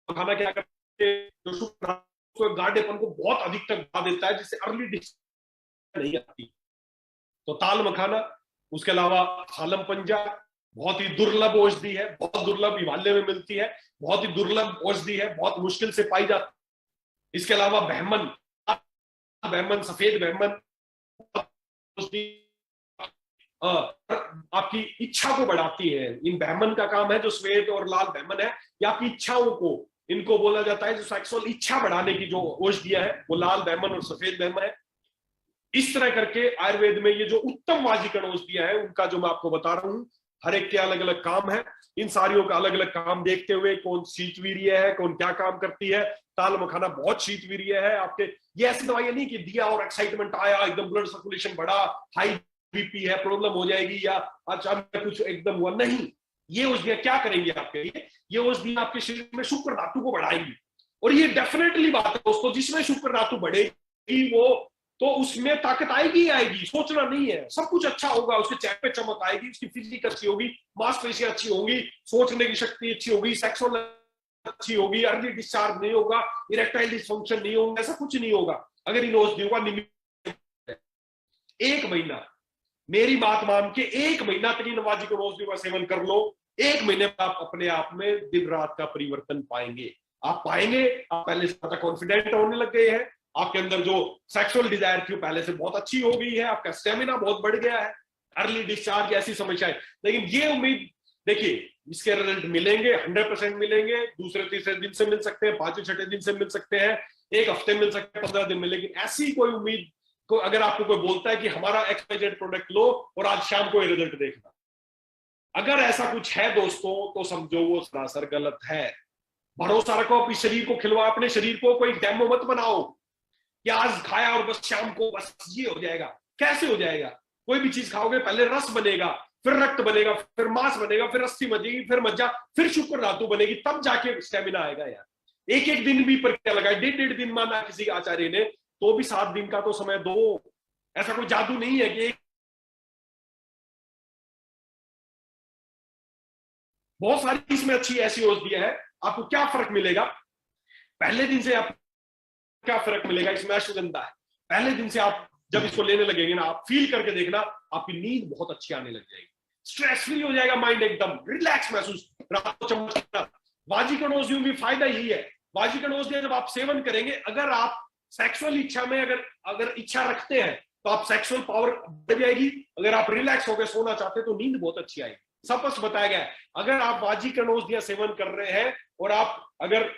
A: मखाना क्या करते हैं, जो शुक्र गाढ़ेपन को बहुत अधिक तक बढ़ा देता है जिससे अर्ली डिस्चार्ज नहीं आती। तो ताल मखाना, उसके अलावा हालम पंजा बहुत ही दुर्लभ औषधि है, बहुत दुर्लभ, हिमालय में मिलती है, बहुत ही दुर्लभ औषधि है, बहुत मुश्किल से पाई जाती है। इसके अलावा बहमन, सफेद बहमन आपकी इच्छा को बढ़ाती है। इन बहमन का काम है, जो श्वेत और लाल बहमन है, ये आपकी इच्छाओं को, इनको बोला जाता है जो सेक्सुअल इच्छा बढ़ाने की जो औषधियां है वो लाल बहमन और सफेद बहमन है। इस तरह करके आयुर्वेद में ये जो उत्तम वाजीकरण औषधियां हैं उनका जो मैं आपको बता रहा हूं, हर एक के अलग अलग काम है। इन सारियों का अलग अलग काम देखते हुए कौन शीतवीर्य है, कौन क्या काम करती है। ताल मखाना बहुत शीतवीर्य है आपके। ये ऐसी दवाइयां नहीं कि दिया और एक्साइटमेंट आया, एकदम ब्लड सर्कुलेशन बढ़ा, हाई बीपी है, प्रॉब्लम हो जाएगी या अचानक कुछ एकदम हुआ, नहीं। ये औषधियां क्या करेंगी आपके लिए, ये औषधियां आपके शरीर में शुक्र धातु को बढ़ाएंगी। और ये डेफिनेटली बात है दोस्तों, जिसमें शुक्र धातु बढ़ेगी वो तो उसमें ताकत आएगी आएगी, सोचना नहीं है। सब कुछ अच्छा होगा, उसके चेहरे पे चमक आएगी, उसकी फिजिक अच्छी होगी, मांसपेशियां अच्छी होंगी, सोचने की शक्ति अच्छी होगी, सेक्सुअल अच्छी होगी, अर्ली डिस्चार्ज नहीं होगा, इरेक्टाइल डिसफंक्शन नहीं होगा, ऐसा कुछ नहीं होगा अगर इन औषधियों का नियमित 1 महीना, मेरी बात मान के 1 महीना तक इन वाजीकरण औषधियों का सेवन कर लो। 1 महीने में आप अपने आप में दिन रात का परिवर्तन पाएंगे। आप पाएंगे, आप पहले से ज्यादा कॉन्फिडेंट होने लग गए हैं, आपके अंदर जो सेक्सुअल डिजायर थी पहले से बहुत अच्छी हो गई है, आपका स्टेमिना बहुत बढ़ गया है, अर्ली डिस्चार्ज ऐसी समस्याएं। लेकिन ये उम्मीद देखिए, इसके रिजल्ट मिलेंगे, 100% मिलेंगे। दूसरे तीसरे दिन से मिल सकते हैं, 5वें छठे दिन से मिल सकते हैं, 1 हफ्ते मिल सकते हैं, 15 दिन में। लेकिन ऐसी कोई उम्मीद को अगर आपको कोई बोलता है कि हमारा एक्सपायर्ड प्रोडक्ट लो और आज शाम को ये रिजल्ट देखना, अगर ऐसा कुछ है दोस्तों तो समझो वो सरासर गलत है। भरोसा रखो अपने शरीर को, खिलवाओ अपने शरीर को, कोई डेमो मत बनाओ कि आज खाया और बस शाम को बस ये हो जाएगा। कैसे हो जाएगा? कोई भी चीज खाओगे पहले रस बनेगा, फिर रक्त बनेगा, फिर मांस बनेगा, फिर अस्थि बनेगी, फिर मज्जा, फिर शुक्र धातु बनेगी, तब जाके स्टेमिना आएगा यार। 1-1 दिन भी प्रक्रिया लगाई, 1.5 दिन माना किसी आचार्य ने, तो भी 7 दिन का तो समय दो। ऐसा कोई जादू नहीं है कि बहुत सारी इसमें अच्छी ऐसी औषधियां है। आपको क्या फर्क मिलेगा पहले दिन से? आप क्या फर्क मिलेगा? इसमें अश्वगंधा है। पहले दिन से आप जब इसको लेने लगेंगे ना, आप फील करके देखना, आपकी नींद बहुत अच्छी आने लग जाएगी, स्ट्रेस फ्री हो जाएगा, माइंड एकदम रिलैक्स महसूस, रात को चमकना। वाजीकरण औषधियों में फायदा यही है, वाजीकरण औषधियां जब आप सेवन करेंगे, अगर आप सेक्सुअल इच्छा में अगर इच्छा रखते हैं तो आप सेक्सुअल पावर बढ़ जाएगी। अगर आप रिलैक्स होकर सोना चाहते हैं तो नींद बहुत अच्छी आएगी। सब कुछ बताया गया है। अगर आप वाजीकरण औषधियां सेवन कर रहे हैं और आप अगर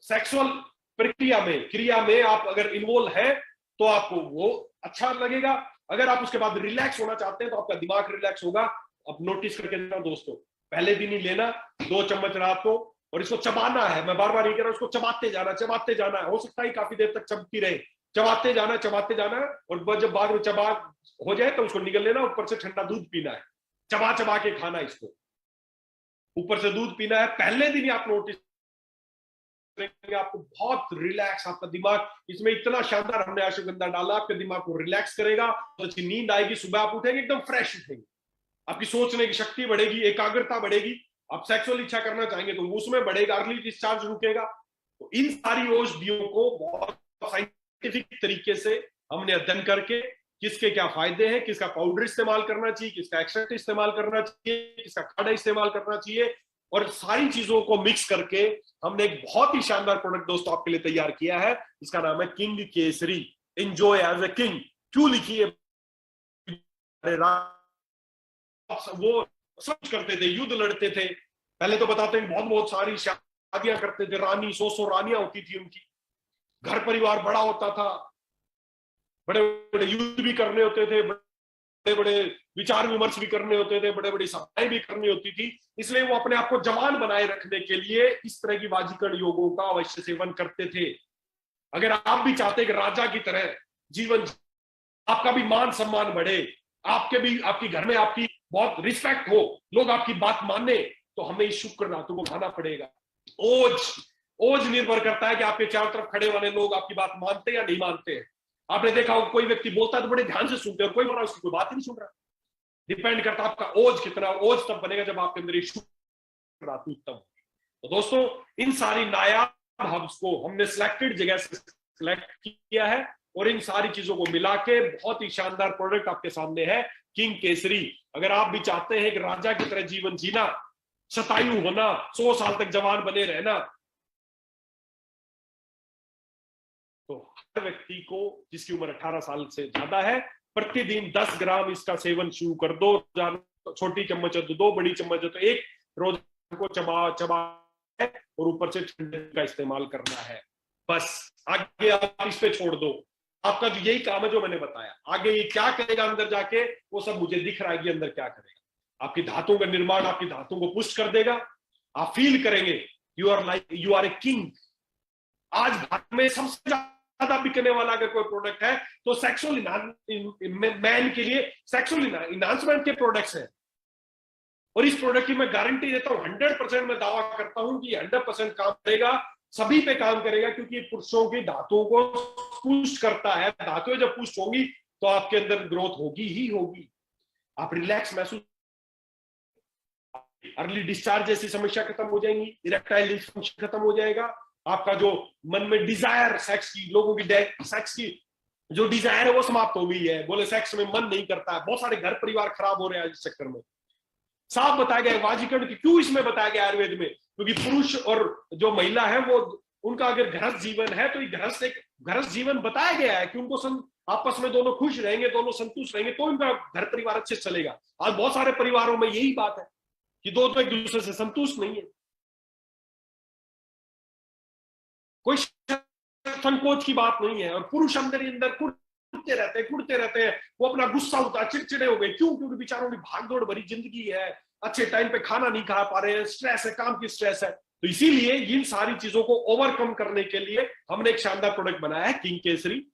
A: सेक्सुअल प्रक्रिया में, क्रिया में आप अगर इन्वॉल्व है तो आपको वो अच्छा लगेगा। अगर आप उसके बाद रिलैक्स होना चाहते हैं तो आपका दिमाग रिलैक्स होगा। अब नोटिस करके देखना दोस्तों, पहले दिन ही लेना 2 चम्मच रात को, और इसको चबाना है। मैं बार बार ये कह रहा हूं, इसको चबाते जाना है। हो सकता है काफी देर तक चबती रहे, चबाते जाना है। और जब बाद में चबा हो जाए तो उसको निगल लेना, ऊपर से ठंडा दूध पीना है, चबा चबा के खाना है इसको, ऊपर से दूध पीना है। पहले दिन ही आप नोटिस करेंगे आपको बहुत रिलैक्स, आपका दिमाग इसमें इतना शानदार हमने अश्वगंधा डाला, आपके दिमाग को रिलैक्स करेगा, तो अच्छी नींद आएगी, सुबह आप उठेंगे एकदम फ्रेश उठेंगे, आपकी सोचने की शक्ति बढ़ेगी, एकाग्रता बढ़ेगी। आप सेक्सुअल इच्छा करना चाहेंगे तो उसमें बढ़ेगा, अर्ली डिस्चार्ज रुकेगा। तो इन सारी औषधियों को बहुत साइंटिफिक तरीके से हमने अध्ययन करके किसके क्या फायदे हैं, किसका पाउडर इस्तेमाल करना चाहिए, किसका एक्सट्रैक्ट इस्तेमाल करना चाहिए, किसका काढ़ा इस्तेमाल करना चाहिए, और सारी चीजों को मिक्स करके हमने एक बहुत ही शानदार प्रोडक्ट दोस्तों आपके लिए तैयार किया है। इसका नाम है King Kesari, enjoy as a king. क्यों लिखी है? वो सब करते थे, युद्ध लड़ते थे। पहले तो बताते हैं बहुत बहुत सारी शादियां करते थे, रानी 100 रानियां होती थी उनकी, घर परिवार बड़ा होता था, बड़े बड़े युद्ध भी करने होते थे, बड़े बड़े विचार विमर्श भी करने होते थे, बड़े बड़ी सभाएं भी करनी होती थी। इसलिए वो अपने आप को जवान बनाए रखने के लिए इस तरह की वाजिकरण योगों का अवश्य सेवन करते थे। अगर आप भी चाहते कि राजा की तरह जीवन, आपका भी मान सम्मान बढ़े, आपके घर में आपकी बहुत रिस्पेक्ट हो, लोग आपकी बात माने, तो हमें इस शुक्र धातु को खाना पड़ेगा। ओज निर्भर करता है कि आपके चारों तरफ खड़े वाले लोग आपकी बात मानते या नहीं मानते हैं। आपने देखा हो कोई व्यक्ति बोलता है तो बड़े ध्यान से सुनते हैं, कोई बोल रहा है उसकी कोई बात ही नहीं सुन रहा। डिपेंड करता है आपका ओज कितना। ओज तब बनेगा जब आपके अंदर शुक्र धातु उत्तम होगी। तो दोस्तों इन सारी नायाब हब्स को हमने सिलेक्टेड जगह से सिलेक्ट किया है, और इन सारी चीजों को मिला के बहुत ही शानदार प्रोडक्ट आपके सामने है, किंग केसरी। अगर आप भी चाहते हैं कि राजा की तरह जीवन जीना, शतायु होना, 100 साल तक जवान बने रहना, तो हर व्यक्ति को जिसकी उम्र 18 साल से ज्यादा है, प्रतिदिन 10 ग्राम इसका सेवन शुरू कर दो। छोटी चम्मच है तो 2, बड़ी चम्मच है तो 1, रोज को चबा और ऊपर से ठंडे का इस्तेमाल करना है। बस आगे आप इस पे छोड़ दो, आपका जो यही काम है जो मैंने बताया। आगे ये क्या करेगा अंदर जाके, वो सब मुझे दिख रहा है कि अंदर क्या करेगा। आपकी धातुओं का निर्माण, आपकी धातुओं को पुष्ट कर देगा। आप फील करेंगे यू आर ए किंग। आज भारत में सबसे ज्यादा बिकने वाला अगर कोई प्रोडक्ट है तो सेक्सुअल मैन के लिए सेक्सुअल इनहांसमेंट के प्रोडक्ट्स हैं। और इस प्रोडक्ट की मैं गारंटी देता हूं, 100% मैं दावा करता हूं कि 100% काम करेगा, सभी पे काम करेगा, क्योंकि पुरुषों की धातुओं को पुष्ट करता है। धातुएं जब पुष्ट होंगी तो आपके अंदर ग्रोथ होगी ही होगी, आप रिलैक्स महसूस, अर्ली डिस्चार्ज जैसी समस्या खत्म हो जाएंगी, इरेक्टाइल डिस्फंक्शन खत्म हो जाएगा, आपका जो मन में डिजायर सेक्स की, लोगों की सेक्स की जो डिजायर है वो समाप्त हो गई है। बोले सेक्स में मन नहीं करता है, बहुत सारे घर परिवार खराब हो रहे हैं इस चक्कर में। साफ बताया गया वाजिकरण की, क्यों इसमें बताया गया आयुर्वेद में, क्योंकि पुरुष और जो महिला है वो उनका अगर गृहस्थ जीवन है तो गृहस्थ जीवन बताया गया है कि उनको आपस में दोनों खुश रहेंगे, दोनों संतुष्ट रहेंगे तो उनका घर परिवार अच्छे से चलेगा। आज बहुत सारे परिवारों में यही बात है कि दो तो एक दूसरे से संतुष्ट नहीं है, कोई संकोच की बात नहीं है, और पुरुष अंदर ही अंदर कुड़ते रहते हैं। वो अपना गुस्सा होता है, चिड़चिड़े हो गए, क्यों? क्योंकि बेचारों की भागदौड़ भरी जिंदगी है, अच्छे टाइम पे खाना नहीं खा पा रहे हैं, स्ट्रेस है, काम की स्ट्रेस है। तो इसीलिए इन सारी चीजों को ओवरकम करने के लिए हमने एक शानदार प्रोडक्ट बनाया है, किंग केसरी।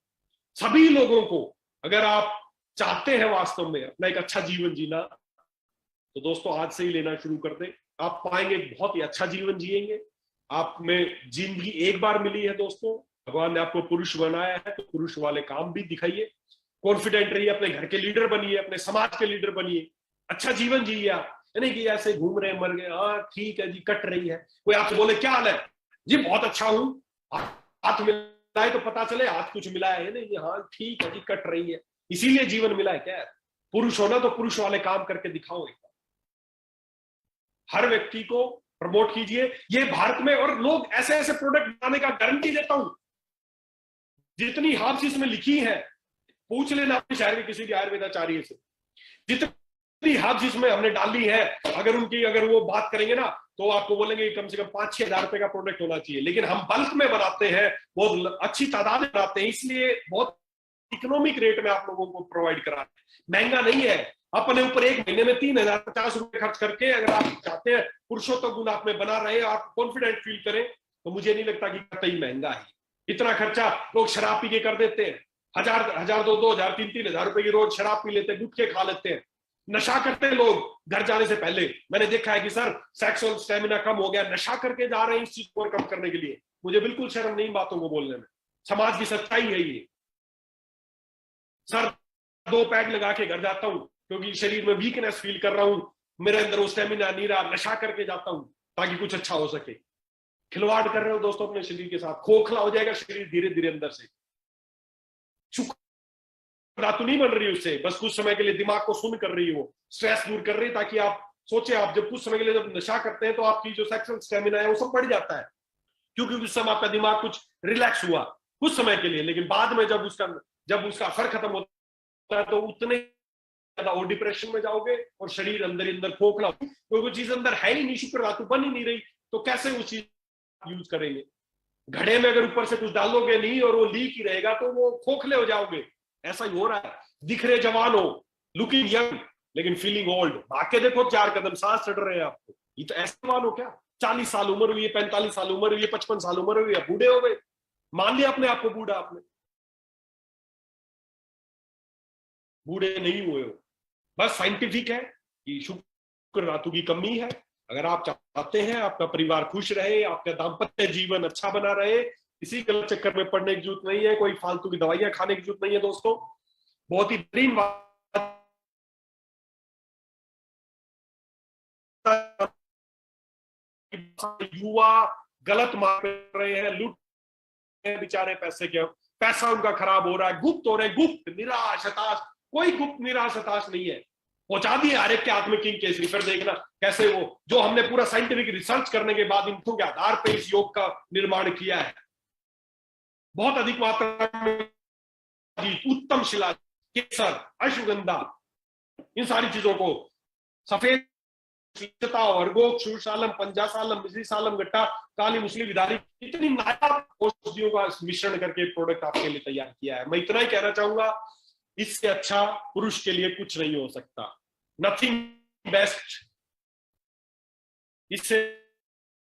A: सभी लोगों को, अगर आप चाहते हैं वास्तव में अपना एक अच्छा जीवन जीना, तो दोस्तों आज से ही लेना शुरू कर दें। आप पाएंगे बहुत ही अच्छा जीवन जिएंगे। आप में जिंदगी एक बार मिली है दोस्तों, भगवान ने आपको पुरुष बनाया है तो पुरुष वाले काम भी दिखाइए, कॉन्फिडेंट रहिए, अपने घर के लीडर बनिए, अपने समाज के लीडर बनिए, अच्छा जीवन जिए। आप नहीं कि ऐसे घूम रहे मर गए, हाँ ठीक है जी, कट रही है, कोई आपसे बोले क्या हाल है जी, बहुत अच्छा हूं, हाथ मिलाए तो पता चले हाथ कुछ मिला है नहीं, हाँ ठीक है जी, कट रही है, इसीलिए जीवन मिला है क्या? पुरुष होना तो पुरुष वाले काम करके दिखाओ। हर व्यक्ति को प्रमोट कीजिए ये भारत में, और लोग ऐसे ऐसे प्रोडक्ट बनाने का गारंटी देता हूं, जितनी हर्ब्स इसमें लिखी है, पूछ लेना अपने शहर के किसी भी आयुर्वेदाचार्य से, जितनी लिहाज जिसमें हमने डाली है, अगर वो बात करेंगे ना तो आपको बोलेंगे कम से कम 5-6 हजार रुपए का प्रोडक्ट होना चाहिए, लेकिन हम बल्क में बनाते हैं, बहुत अच्छी तादाद में बनाते हैं, इसलिए बहुत इकोनॉमिक रेट में आप लोगों को प्रोवाइड कराते हैं, महंगा नहीं है। अपने ऊपर एक महीने में 3,050 रुपए खर्च करके अगर आप चाहते हैं पुरुषोत्तम गुण आप में बना रहे, आप कॉन्फिडेंट फील करें, तो मुझे नहीं लगता कि कतई महंगा है। इतना खर्चा लोग शराब पी के कर देते हैं, 1,000 2,000 3,000 रुपए की रोज शराब पी लेते हैं, गुटखे खा लेते हैं, नशा करते हैं लोग घर जाने से पहले। मैंने देखा है कि सर सेक्सुअल स्टेमिना कम हो गया, नशा करके जा रहे हैं इस चीज को कम करने के लिए। मुझे बिल्कुल शर्म नहीं बातों को बोलने में, समाज की सच्चाई है ये। सर 2 पैक लगा के घर जाता हूं क्योंकि शरीर में वीकनेस फील कर रहा हूं, मेरे अंदर वो स्टेमिना नहीं रहा, नशा करके जाता हूं ताकि कुछ अच्छा हो सके। खिलवाड़ कर रहे हो दोस्तों अपने शरीर के साथ, खोखला हो जाएगा शरीर धीरे धीरे अंदर से। धातु नहीं बन रही उससे, बस कुछ समय के लिए दिमाग को सुन कर रही हो, स्ट्रेस दूर कर रही है, ताकि आप सोचे, आप जब कुछ समय के लिए जब नशा करते हैं तो आपकी जो सेक्सुअल स्टेमिना है वो सब बढ़ जाता है, क्योंकि उस समय आपका दिमाग कुछ रिलैक्स हुआ कुछ समय के लिए। लेकिन बाद में जब उसका असर खत्म होता है तो उतने ज्यादा और डिप्रेशन में जाओगे और शरीर अंदर ही अंदर खोखला, क्योंकि वो चीज अंदर है ही नहीं, शुक्र धातु बन ही नहीं रही, तो कैसे उस चीज यूज करेंगे। घड़े में अगर ऊपर से कुछ डालोगे नहीं और वो लीक ही रहेगा तो वो खोखले हो जाओगे। ऐसा ही हो रहा है, दिख रहे जवान हो, लुकिंग यंग, लेकिन फीलिंग ओल्ड। भाग के देखो 4 कदम, सांस चढ़ रहे हैं आपको। ये तो ऐसे जवान हो क्या, 40 साल उम्र हुई है, 45 साल उम्र हुई है, 55 साल उम्र हुई है, बूढ़े हो गए, मान लिया अपने आप को बूढ़ा। आपने बूढ़े नहीं हुए हो, बस साइंटिफिक है कि शुक्र धातु की कमी है। अगर आप चाहते हैं आपका परिवार खुश रहे, आपका दाम्पत्य जीवन अच्छा बना रहे, किसी गलत चक्कर में पड़ने की जरूरत नहीं है, कोई फालतू की दवाइयां खाने की जरूरत नहीं है दोस्तों। बहुत ही बेहतरीन बात, युवा गलत मार रहे हैं, लूट बेचारे पैसे के, पैसा उनका खराब हो रहा है, गुप्त हो रहे हैं, गुप्त निराश हताश। कोई गुप्त निराश हताश नहीं है, पहुंचा दिए हर एक के हाथ में किंग केसरी। फिर देखना कैसे वो जो हमने पूरा साइंटिफिक रिसर्च करने के बाद इनको के आधार पर इस योग का निर्माण किया है, बहुत अधिक मात्रा में उत्तम शिला, केसर, अश्वगंधा, इन सारी चीजों को, सफेद वर्गोक, शूरसालम, पंजासालम, मिश्रीसालम, गट्टा, काली मुसली, विदारी, इतनी नायाब औषधियों का मिश्रण करके प्रोडक्ट आपके लिए तैयार किया है। मैं इतना ही कहना चाहूंगा, इससे अच्छा पुरुष के लिए कुछ नहीं हो सकता, नथिंग बेस्ट, इससे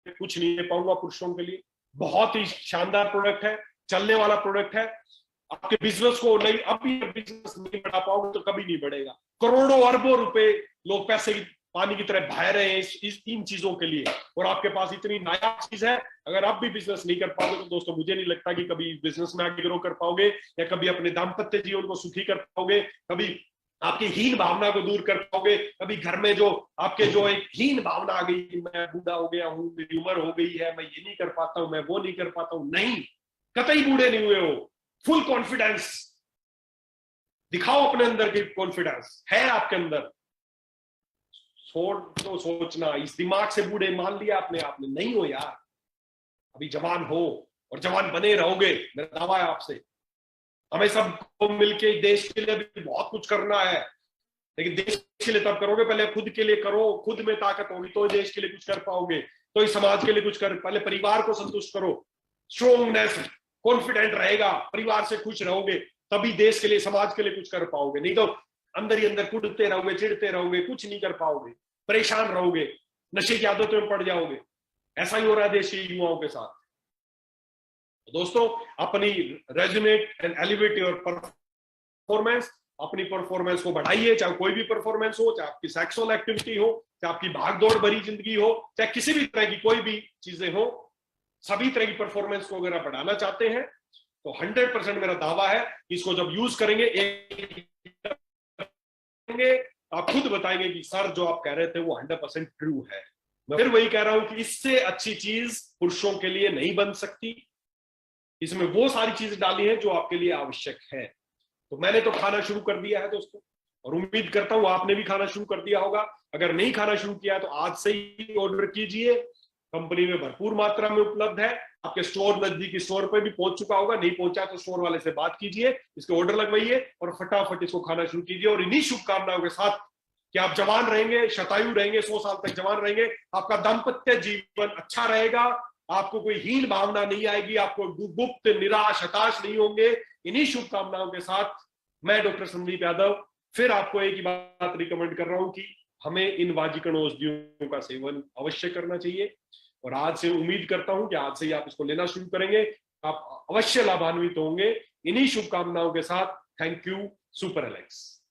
A: कुछ नहीं दे पाऊंगा पुरुषों के लिए। बहुत ही शानदार प्रोडक्ट है, चलने वाला प्रोडक्ट है। आपके बिजनेस को नहीं, अभी बिजनेस नहीं बढ़ा पाओगे तो कभी नहीं बढ़ेगा। करोड़ों अरबों रुपए लोग पैसे की पानी की तरह बहा रहे हैं इन चीजों के लिए, और आपके पास इतनी नायाब चीज है। अगर आप भी बिजनेस नहीं कर पाओगे तो दोस्तों मुझे नहीं लगता कि कभी बिजनेस में आगे ग्रो कर पाओगे, या कभी अपने दाम्पत्य जीवन को सुखी कर पाओगे, कभी आपकी हीन भावना को दूर कर पाओगे, कभी घर में जो आपके जो एक हीन भावना आ गई कि मैं बूढ़ा हो गया हूं, मेरी उम्र हो गई है, मैं ये नहीं कर पाता हूं, मैं वो नहीं कर पाता हूं। नहीं, कतई बूढ़े नहीं हुए हो। फुल कॉन्फिडेंस दिखाओ, अपने अंदर की कॉन्फिडेंस है आपके अंदर। छोड़ दो सोचना, इस दिमाग से बूढ़े मान लिया अपने आप में, नहीं हो यार, अभी जवान हो और जवान बने रहोगे, मेरा दावा है आपसे। हमें सबको मिलके देश के लिए भी बहुत कुछ करना है, लेकिन देश के लिए तब करोगे, पहले खुद के लिए करो। खुद में ताकत होगी तो देश के लिए कुछ कर पाओगे, तो इस समाज के लिए कुछ कर, पहले परिवार को संतुष्ट करो, स्ट्रोंगनेस, कॉन्फिडेंट रहेगा, परिवार से खुश रहोगे, तभी देश के लिए समाज के लिए कुछ कर पाओगे। नहीं तो अंदर ही अंदर कुटते रहोगे, चिढ़ते रहोगे, कुछ नहीं कर पाओगे, परेशान रहोगे, नशे की आदतों में पड़ जाओगे। ऐसा ही हो रहा है देश के युवाओं के साथ। दोस्तों अपनी resonate and elevate your performance, अपनी परफॉर्मेंस को बढ़ाइए, चाहे कोई भी परफॉर्मेंस हो, चाहे आपकी सेक्सुअल एक्टिविटी हो, चाहे आपकी भागदौड़ भरी जिंदगी हो, चाहे किसी भी तरह की कोई भी चीजें हो, सभी तरह की परफॉर्मेंस को अगर आप बढ़ाना चाहते हैं तो 100% मेरा दावा है इसको जब यूज करेंगे आप खुद बताएंगे कि सर जो आप कह रहे थे वो 100% ट्रू है। मैं फिर वही कह रहा हूं कि इससे अच्छी चीज पुरुषों के लिए नहीं बन सकती। इसमें वो सारी चीजें डाली है जो आपके लिए आवश्यक है। तो मैंने तो खाना शुरू कर दिया है दोस्तों, और उम्मीद करता हूं आपने भी खाना शुरू कर दिया होगा। अगर नहीं खाना शुरू किया तो आज से ही ऑर्डर कीजिए, कंपनी में भरपूर मात्रा में उपलब्ध है। आपके स्टोर, नजदीकी स्टोर पे भी पहुंच चुका होगा, नहीं पहुंचा तो स्टोर वाले से बात कीजिए, इसके ऑर्डर लगवाइए और फटाफट इसको खाना शुरू कीजिए। और इन्हीं शुभकामनाओं के साथ कि आप जवान रहेंगे, शतायु रहेंगे, 100 साल तक जवान रहेंगे, आपका दाम्पत्य जीवन अच्छा रहेगा, आपको कोई हीन भावना नहीं आएगी, आपको गुप्त निराश हताश नहीं होंगे। इन्हीं शुभकामनाओं के साथ मैं डॉक्टर संदीप यादव फिर आपको एक ही बात रिकमेंड कर रहा हूं कि हमें इन वाजिकण औषधियों का सेवन अवश्य करना चाहिए। और आज से उम्मीद करता हूं कि आज से ही आप इसको लेना शुरू करेंगे, आप अवश्य लाभान्वित होंगे। इन्हीं शुभकामनाओं के साथ थैंक यू सुपर एलेक्स।